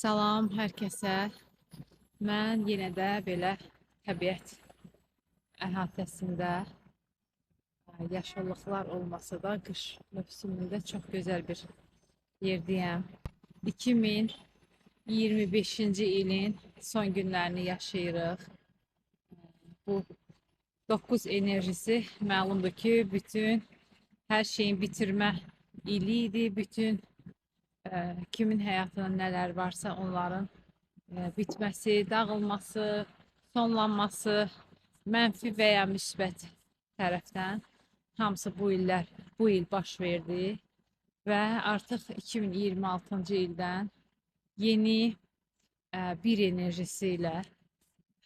Salam hər kəsə. Mən yenə də belə təbiət əhatəsində yaşıllıqlar olmasa da qış mövsümündə çox gözəl bir yerdəyəm. 2025-ci ilin son günlərini yaşayırıq. Bu 9 enerjisi məlumdur ki, bütün hər şeyin bitirmə ili idi. Bütün kimin həyatında nələr varsa onların bitməsi, dağılması, sonlanması, mənfi və ya müsbət tərəfdən hamısı bu il baş verdi və artıq 2026-cı ildən yeni bir enerjisi ilə,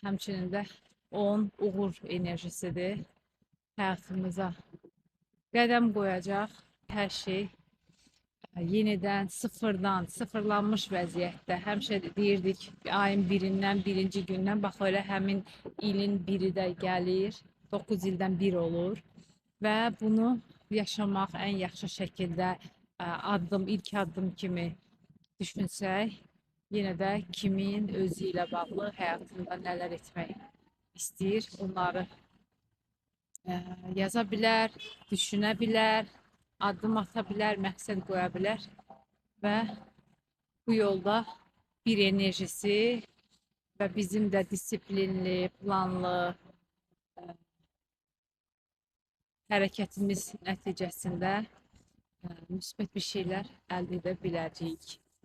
həmçinin də 10 uğur enerjisidir, həyatımıza qədəm qoyacaq. Hər şey yenidən sıfırdan, sıfırlanmış vəziyyətdə. Həmişə deyirdik ayın birindən, birinci gündən, bax elə həmin ilin biri də gəlir, 9 ildən bir olur və bunu yaşamaq ən yaxşı şəkildə ilk addım kimi düşünsək, yenə də kimin özü ilə bağlı həyatında nələr etmək istəyir, onları yaza bilər, düşünə bilər, addım ata bilər, məqsəd qoya bilər və bu yolda bir enerjisi və bizim də disiplinli, planlı hərəkətimiz nəticəsində müsbət bir şeylər əldə edə biləcəyik.